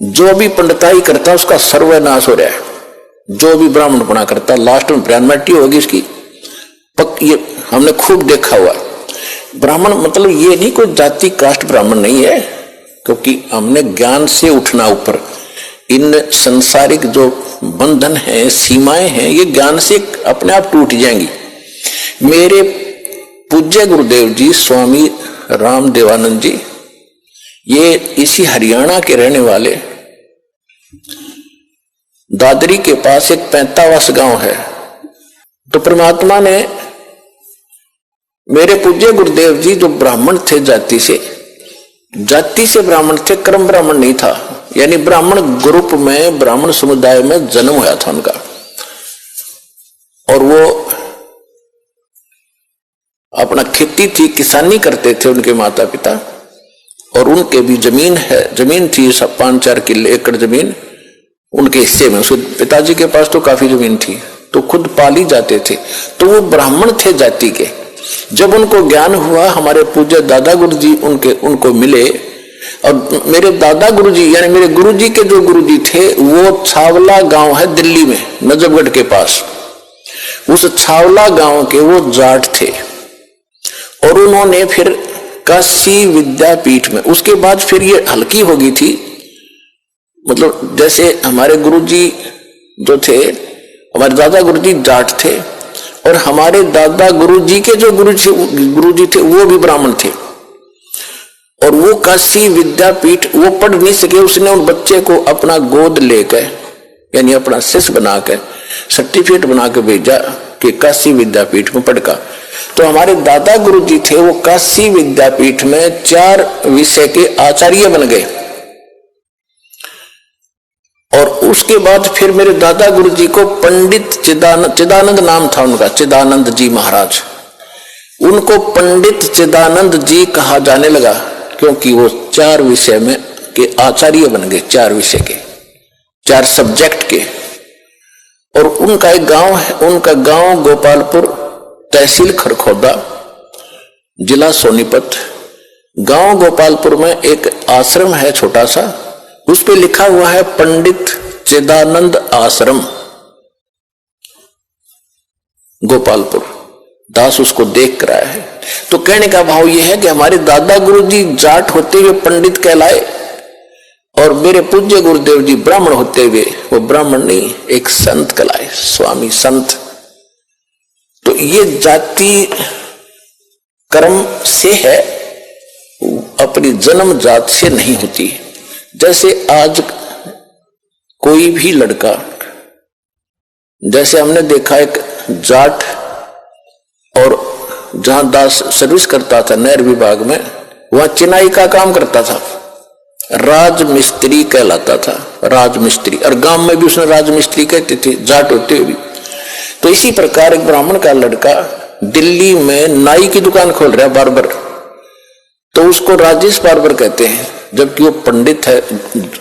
जो भी पंडिताई करता उसका सर्वनाश हो रहा है। जो भी ब्राह्मणपना करता लास्ट में ब्राह्मणटी होगी इसकी ये हमने खूब देखा हुआ। ब्राह्मण मतलब ये नहीं कोई जाति कास्ट ब्राह्मण नहीं है, क्योंकि हमने ज्ञान से उठना ऊपर। इन संसारिक जो बंधन है, सीमाएं हैं, ये ज्ञान से अपने आप टूट जाएंगी। मेरे पूज्य गुरुदेव जी स्वामी राम देवानंद जी, ये इसी हरियाणा के रहने वाले, दादरी के पास एक 45 गांव है। तो परमात्मा ने मेरे पूज्य गुरुदेव जी जो ब्राह्मण थे, जाति से ब्राह्मण थे, कर्म ब्राह्मण नहीं था, यानी ब्राह्मण ग्रुप में, ब्राह्मण समुदाय में जन्म हुआ था उनका। और वो अपना खेती थी, किसानी करते थे उनके माता पिता, और उनके भी जमीन थी 5-4 किले एकड़ जमीन उनके हिस्से में। उसके पिताजी के पास तो काफी जमीन थी, तो खुद पाली जाते थे। तो वो ब्राह्मण थे जाति के। जब उनको ज्ञान हुआ, हमारे पूज्य दादा गुरुजी उनको मिले, और मेरे दादा गुरुजी यानी मेरे गुरुजी के जो गुरुजी थे वो छावला गांव है दिल्ली में, नजफगढ़ के पास। उस छावला गांव के वो जाट थे, और उन्होंने फिर काशी विद्यापीठ में, उसके बाद फिर ये हल्की हो गई थी। मतलब जैसे हमारे गुरुजी जो थे, हमारे दादा गुरुजी जाट थे, और हमारे दादा गुरुजी के जो गुरुजी थे वो भी ब्राह्मण थे। और वो काशी विद्यापीठ वो पढ़ नहीं सके, उसने उन बच्चे को अपना गोद लेकर यानी अपना शिष्य बनाकर सर्टिफिकेट बनाकर भेजा कि काशी विद्यापीठ में पढ़ का। तो हमारे दादा गुरुजी थे वो काशी विद्यापीठ में 4 विषय के आचार्य बन गए। और उसके बाद फिर मेरे दादा गुरुजी को पंडित चिदानंद नाम था उनका, चिदानंद जी महाराज, उनको पंडित चिदानंद जी कहा जाने लगा, क्योंकि वो 4 विषय में के आचार्य बन गए, 4 विषय के, 4 सब्जेक्ट के। और उनका एक गांव है, उनका गांव गोपालपुर, तहसील खरखोदा, जिला सोनीपत। गांव गोपालपुर में एक आश्रम है छोटा सा, उस पे लिखा हुआ है पंडित चिदानंद आश्रम गोपालपुर। दास उसको देख कर आया है। तो कहने का भाव यह है कि हमारे दादा गुरुजी जाट होते हुए पंडित कहलाए, और मेरे पूज्य गुरुदेव जी ब्राह्मण होते हुए वो ब्राह्मण नहीं, एक संत कहलाए, स्वामी संत। तो ये जाति कर्म से है, अपनी जन्म जात से नहीं होती। जैसे आज कोई भी लड़का, जैसे हमने देखा एक जाट, और जहां दास सर्विस करता था नहर विभाग में, वहां चिनाई का काम करता था, राजमिस्त्री कहलाता था, राजमिस्त्री। और गांव में भी उसने राजमिस्त्री कहते थे, जाट होते हुए भी। तो इसी प्रकार एक ब्राह्मण का लड़का दिल्ली में नाई की दुकान खोल रहा है, बार्बर, तो उसको राजेश बार्बर कहते हैं, जबकि वो पंडित है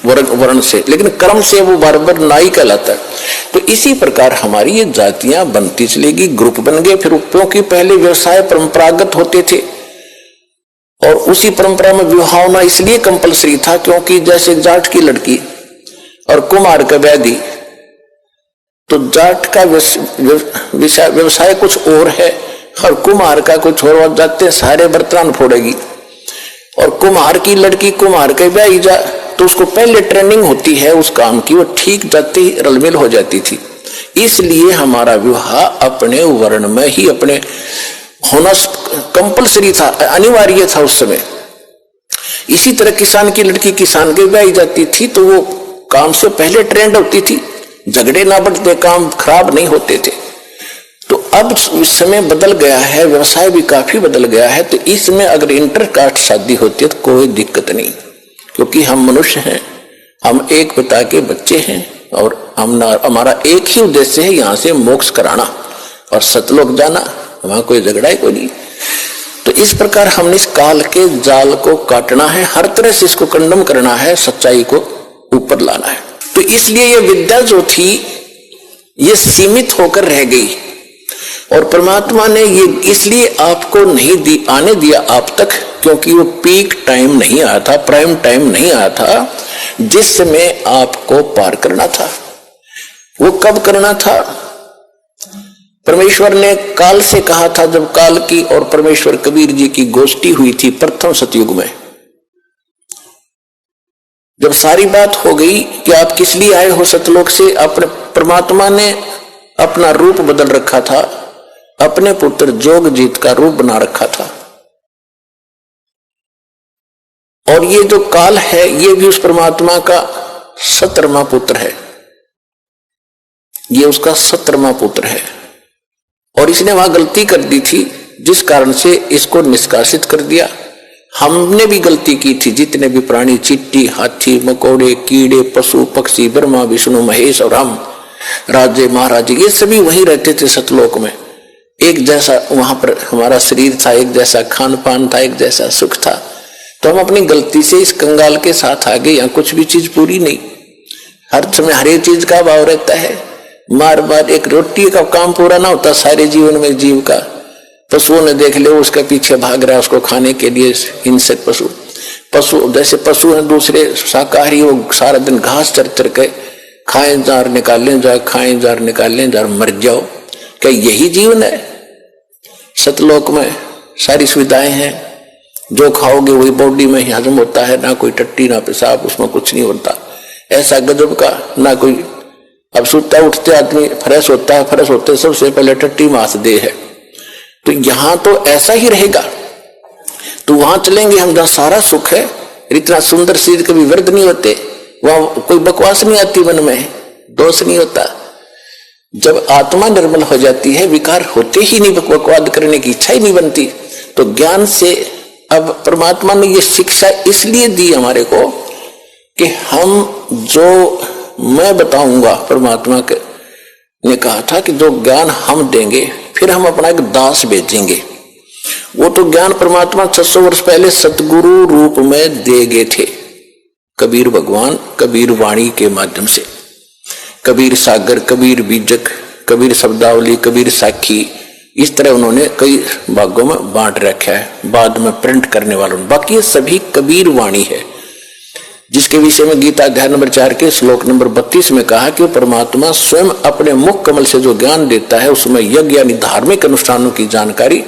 वर्ण से, लेकिन कर्म से वो बार्बर नाई कहलाता है। तो इसी प्रकार हमारी ये जातियां बनती चलेगी, ग्रुप बन गए। फिर क्योंकि पहले व्यवसाय परंपरागत होते थे, और उसी परंपरा में विवाह होना इसलिए कंपलसरी था, क्योंकि जैसे जाट की लड़की और कुम्हार का बैदी, तो जाट का व्यवसाय कुछ और है और कुम्हार का कुछ और, जाते सारे बर्तन फोड़ेगी। और कुम्हार की लड़की कुम्हार के ब्याही जा, तो उसको पहले ट्रेनिंग होती है उस काम की, वो ठीक जाते ही रलमिल हो जाती थी। इसलिए हमारा विवाह अपने वर्ण में ही अपने होना कंपलसरी था, अनिवार्य था उस समय। इसी तरह किसान की लड़की किसान के ब्याही जाती थी, तो वो काम से पहले ट्रेंड होती थी, झगड़े ना बढ़ते, काम खराब नहीं होते थे। तो अब समय बदल गया है, व्यवसाय भी काफी बदल गया है। तो इसमें अगर इंटरकास्ट शादी होती है तो कोई दिक्कत नहीं, क्योंकि हम मनुष्य हैं, हम एक पिता के बच्चे हैं, और हमारा एक ही उद्देश्य है, यहाँ से मोक्ष कराना और सतलोक जाना, वहां कोई झगड़ा ही कोई नहीं। तो इस प्रकार हमने इस काल के जाल को काटना है, हर तरह से इसको कंडम करना है, सच्चाई को ऊपर लाना है। तो इसलिए ये विद्या जो थी ये सीमित होकर रह गई, और परमात्मा ने ये इसलिए आपको नहीं आने दिया आप तक, क्योंकि वो पीक टाइम नहीं आया था, प्राइम टाइम नहीं आया था जिसमें आपको पार करना था। वो कब करना था? परमेश्वर ने काल से कहा था, जब काल की और परमेश्वर कबीर जी की गोष्ठी हुई थी प्रथम सतयुग में। जब सारी बात हो गई कि आप किस लिए आए हो सतलोक से, अपने परमात्मा ने अपना रूप बदल रखा था, अपने पुत्र जोगजीत का रूप बना रखा था। और ये जो काल है ये भी उस परमात्मा का 17वां पुत्र है, ये उसका 17वां पुत्र है। और इसने वहां गलती कर दी थी जिस कारण से इसको निष्कासित कर दिया। हमने भी गलती की थी, जितने भी प्राणी, चींटी, हाथी, मकोड़े, कीड़े, पशु पक्षी, ब्रह्मा विष्णु महेश और हम राजे महाराजे, ये सभी वहीं रहते थे सतलोक में। एक जैसा वहां पर हमारा शरीर था, एक जैसा खान पान था, एक जैसा सुख था। तो हम अपनी गलती से इस कंगाल के साथ आ गए। यहाँ कुछ भी चीज पूरी नहीं, हर समय हर एक चीज का भाव रहता है। मार बार एक रोटी का काम पूरा ना होता सारे जीवन में जीव का। पशुओं ने देख ले, उसके पीछे भाग रहा है उसको खाने के लिए। हिंसक पशु जैसे पशु हैं दूसरे शाकाहारी, वो सारा दिन घास चर चर के खाएं जार निकालें जार, खाएं जार निकालें जार, मर जाओ। क्या यही जीवन है? सतलोक में सारी सुविधाएं हैं, जो खाओगे वही बॉडी में हजम होता है, ना कोई टट्टी ना पेशाब, उसमें कुछ नहीं होता। ऐसा गजब का ना कोई। अब सुता उठते आदमी फ्रेश होता है, फ्रेश होते सबसे पहले टट्टी मास दे है। तो यहां तो ऐसा ही रहेगा। तो वहां चलेंगे हम जहां सारा सुख है, इतना सुंदर शरीर कभी व्यर्थ नहीं होते, वहां कोई बकवास नहीं आती, मन में दोष नहीं होता। जब आत्मा निर्मल हो जाती है, विकार होते ही नहीं, बकवाद करने की इच्छा ही नहीं बनती। तो ज्ञान से अब परमात्मा ने ये शिक्षा इसलिए दी हमारे को कि हम जो मैं बताऊंगा, परमात्मा के ने कहा था कि जो ज्ञान हम देंगे फिर हम अपना एक दास भेजेंगे। वो तो ज्ञान परमात्मा 600 वर्ष पहले सतगुरु रूप में दे गए थे, कबीर भगवान कबीर वाणी के माध्यम से। कबीर सागर, कबीर बीजक, कबीर शब्दावली, कबीर साखी, इस तरह उन्होंने कई भागों में बांट रखा है, बाद में प्रिंट करने वालों। बाकी ये सभी कबीर वाणी है, जिसके विषय में गीता अध्याय नंबर 4 के श्लोक नंबर 32 में कहा कि परमात्मा स्वयं अपने मुख कमल से जो ज्ञान देता है उसमें यज्ञ यानी धार्मिक अनुष्ठानों की जानकारी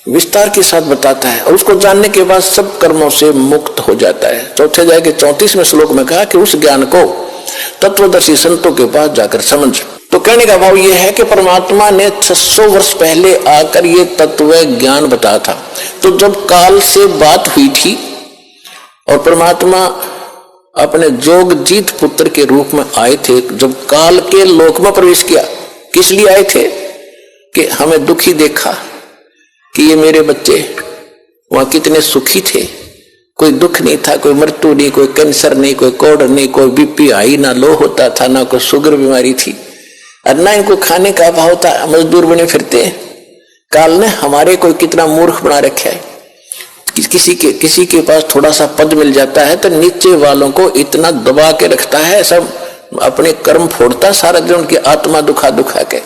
विस्तार के साथ बताता है, और उसको जानने के बाद सब कर्मों से मुक्त हो जाता है। चौथे अध्याय के 34वें श्लोक में कहा कि उस ज्ञान को तत्वदर्शी संतों के पास जाकर समझ। तो कहने का भाव यह है कि परमात्मा ने 600 वर्ष पहले आकर ये तत्व ज्ञान बताया था। तो जब काल से बात हुई थी और परमात्मा अपने जोगजीत पुत्र के रूप में आए थे, जब काल के लोक में प्रवेश किया, किस लिए आए थे? कि हमें दुखी देखा कि ये मेरे बच्चे वहां कितने सुखी थे, कोई दुख नहीं था, कोई मृत्यु नहीं, कोई कैंसर नहीं, कोई कोढ़ नहीं, कोई बीपी हाई ना लो होता था, ना कोई शुगर बीमारी थी, और ना इनको खाने का अभाव था, मजदूर बने फिरते। काल ने हमारे को कितना मूर्ख बना रखा है। किसी के पास थोड़ा सा पद मिल जाता है तो नीचे वालों को इतना दबा के रखता है, सब अपने कर्म फोड़ता सारा दिन, उनकी आत्मा दुखा दुखा के।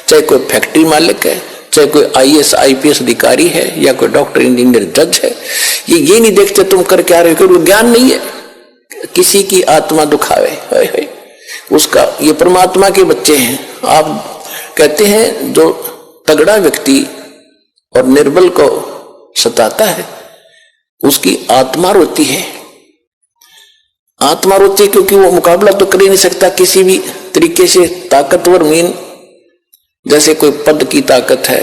चाहे कोई फैक्ट्री मालिक है, चाहे कोई IAS IPS अधिकारी है, या कोई डॉक्टर इंजीनियर जज है, ये नहीं देखते तुम कर क्या रहे हो, ज्ञान नहीं है, किसी की आत्मा दुखावे उसका। ये परमात्मा के बच्चे हैं। आप कहते हैं जो तगड़ा व्यक्ति और निर्बल को सताता है उसकी आत्मा रोती है। आत्मा रोती है क्योंकि वो मुकाबला तो कर ही नहीं सकता किसी भी तरीके से। ताकतवर मीन जैसे कोई पद की ताकत है,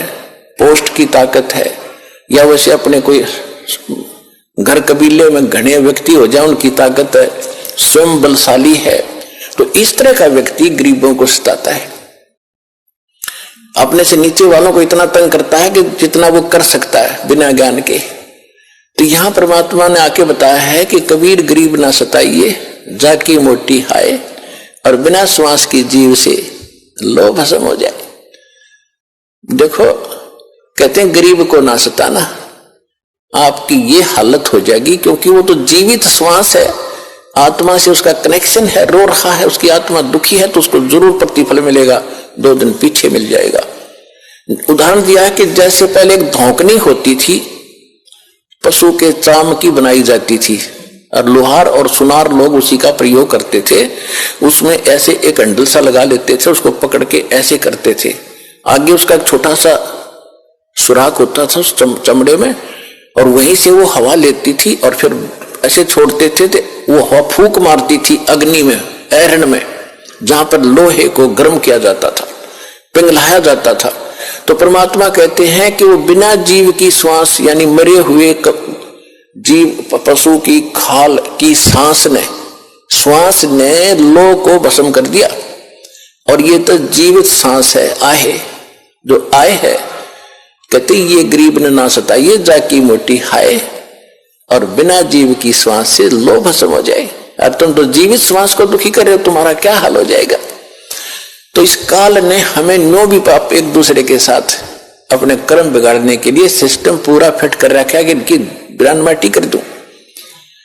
पोस्ट की ताकत है, या वैसे अपने कोई घर कबीले में घने व्यक्ति हो जाए उनकी ताकत है, स्वयं बलशाली है। तो इस तरह का व्यक्ति गरीबों को सताता है, अपने से नीचे वालों को इतना तंग करता है कि जितना वो कर सकता है बिना ज्ञान के। तो यहां परमात्मा ने आके बताया है कि कबीर गरीब ना सताइए, जाकी मोटी हाय, और बिना श्वास की जीव से लो भस्म हो जाए। देखो कहते हैं गरीब को ना सताना, आपकी ये हालत हो जाएगी, क्योंकि वो तो जीवित श्वास है, आत्मा से उसका कनेक्शन है, रो रहा है, उसकी आत्मा दुखी है तो उसको जरूर प्रतिफल मिलेगा, 2 दिन पीछे मिल जाएगा। उदाहरण दिया है कि जैसे पहले एक धौंकनी होती थी पशु के चाम की बनाई जाती थी और लोहार और सुनार लोग उसी का प्रयोग करते थे। उसमें ऐसे एक अंडल सा लगा लेते थे, उसको पकड़ के ऐसे करते थे, आगे उसका एक छोटा सा सुराख होता था उस चमड़े में, और वहीं से वो हवा लेती थी और फिर ऐसे छोड़ते थे तो वो हवा फूंक मारती थी अग्नि में, ऐरण में, जहां पर लोहे को गर्म किया जाता था, पिघलाया जाता था। तो परमात्मा कहते हैं कि वो बिना जीव की श्वास यानी मरे हुए जीव पशु की खाल की श्वास ने लोह को भस्म कर दिया। और ये तो जीवित सांस है, आहे जो आए है, कहते ये गरीब ने ना सताइए जाकी मोटी हाय, और बिना जीव की श्वास से लोह भस्म हो जाए। अब तुम तो जीवित श्वास को दुखी कर रहे हो, तुम्हारा क्या हाल हो जाएगा। तो इस काल ने हमें नो भी पाप एक दूसरे के साथ अपने कर्म बिगाड़ने के लिए सिस्टम पूरा फिट कर रखा है कि इनकी बिरान माटी कर दूं,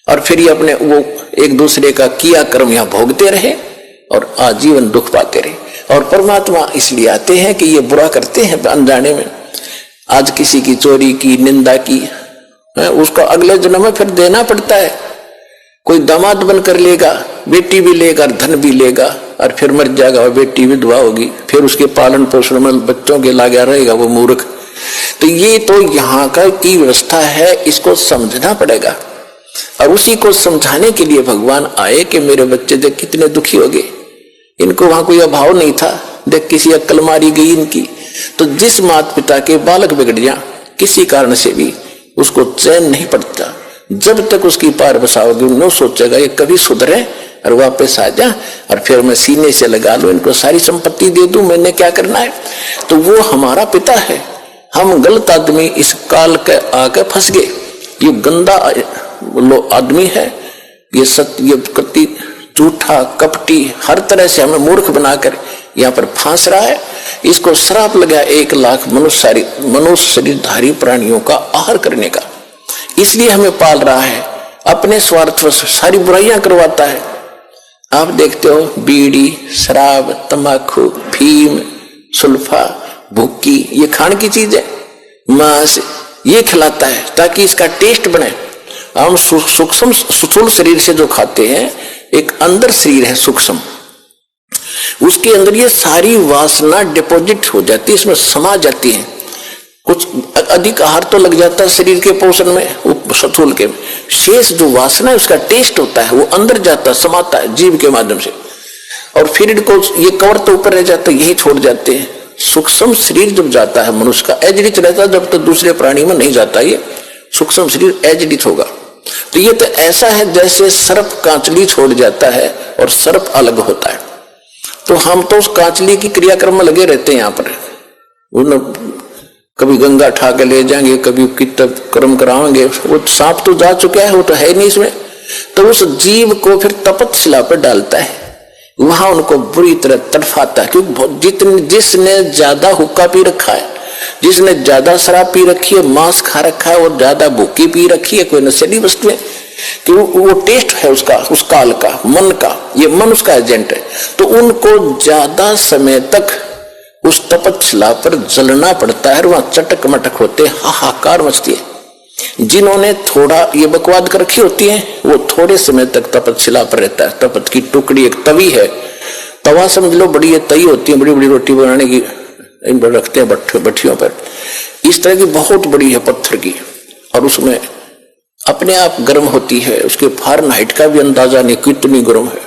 और फिर ये अपने वो एक दूसरे का किया कर्म यहां भोगते रहे और आजीवन दुख पाते रहे। और परमात्मा इसलिए आते हैं कि ये बुरा करते हैं अनजाने में। आज किसी की चोरी की, निंदा की, उसका अगले जन्म में फिर देना पड़ता है। कोई दामाद बनकर लेगा, बेटी भी लेगा, धन भी लेगा, और फिर मर जाएगा और बेटी विधवा होगी, फिर उसके पालन पोषण में बच्चों के लगा रहेगा वो मूर्ख। तो ये तो यहाँ का की व्यवस्था है, इसको समझना पड़ेगा। और उसी को समझाने के लिए भगवान आए कि मेरे बच्चे देख कितने दुखी हो गए, इनको वहां कोई अभाव नहीं था, देख किसी अक्ल मारी गई इनकी। तो जिस माता पिता के बालक बिगड़ जा किसी कारण से भी, उसको चैन नहीं पड़ता जब तक उसकी पार बसाओगे। न सोचेगा ये कभी सुधरे और वापस आ जा, और फिर मैं सीने से लगा लूं, इनको सारी संपत्ति दे दूं, मैंने क्या करना है। तो वो हमारा पिता है। हम गलत आदमी इस काल के आके फंस गए। ये गंदा आदमी है, ये सत्य कति झूठा कपटी हर तरह से हमें मूर्ख बनाकर यहाँ पर फांस रहा है। इसको श्राप लगा 1 लाख मनुष्य शरीरधारी प्राणियों का आहार करने का। इसलिए हमें पाल रहा है, अपने स्वार्थ से सारी बुराइयां करवाता है। आप देखते हो बीड़ी, शराब, तंबाकू, फीम, सुल्फा, भुक्की, ये खाने की चीज है, मांस ये खिलाता है ताकि इसका टेस्ट बने। हम सूक्ष्म स्थूल शरीर से जो खाते हैं, एक अंदर शरीर है सूक्ष्म, उसके अंदर ये सारी वासना डिपॉजिट हो जाती है, इसमें समा जाती है। कुछ अधिक आहार तो लग जाता है शरीर के पोषण में, स्थूल के शेष जो वासना है उसका टेस्ट होता है, वो अंदर जाता है, समाता है जीव के माध्यम से, और फिर इनको ये कवर तो ऊपर रह जाता है, यही छोड़ जाते हैं। सूक्ष्म शरीर जब जाता है मनुष्य का एजडित रहता है, जब तक दूसरे प्राणी में नहीं जाता ये सूक्ष्म शरीर एजडित होगा। तो ये तो ऐसा है जैसे सर्प कांचली छोड़ जाता है और सर्प अलग होता है। तो हम तो उस कांचली की क्रियाक्रम में लगे रहते हैं। यहाँ पर कभी गंगा ठा के ले जाएंगे, कभी कितब कर्म कराएंगे, वो सांप तो जा चुका है, वो तो है नहीं इसमें। तो उस जीव को फिर तपस्या पर डालता है, वहां उनको बुरी तरह तड़फाता है। क्योंकि जिसने ज्यादा हुक्का पी रखा है, जिसने ज्यादा शराब पी रखी है, मांस खा रखा है और ज्यादा भूखी पी रखी है, कोई नशीली वस्तु है, कि वो टेस्ट है उसका, उस काल का, मन का, ये मन उसका एजेंट है। तो उनको ज्यादा समय तक उस तपस्या पर जलना पड़ता है, वहां चटक मटक होते, हाहाकार मचती है। जिन्होंने थोड़ा ये बकवाद कर रखी होती है, वो थोड़े समय तक तपस्या पर रहता है। तपत की टुकड़ी एक तवी है, तवा समझ लो, बड़ी तई होती है, बड़ी बड़ी रोटी बनाने की रखते हैं भट्टियों पर, इस तरह की बहुत बड़ी है पत्थर की, और उसमें अपने आप गर्म होती है, उसके फारेनहाइट का भी अंदाजा नहीं कितनी गर्म है।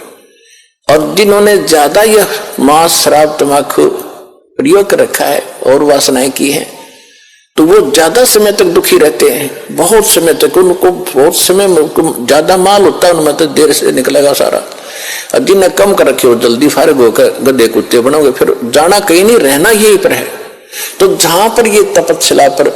और जिन्होंने ज्यादा यह मांस, शराब, तंबाकू प्रयोग कर रखा है और वासनाएं की हैं, तो वो ज्यादा समय तक दुखी रहते हैं, बहुत समय तक। उनको बहुत समय ज्यादा माल होता है, उनमें तो देर से निकलेगा सारा। और जिन्हें कम कर रखे हो जल्दी फारिग होकर गधे कुत्ते बनोगे, फिर जाना कहीं नहीं, रहना यही पर है। तो जहां पर ये तपस्या पर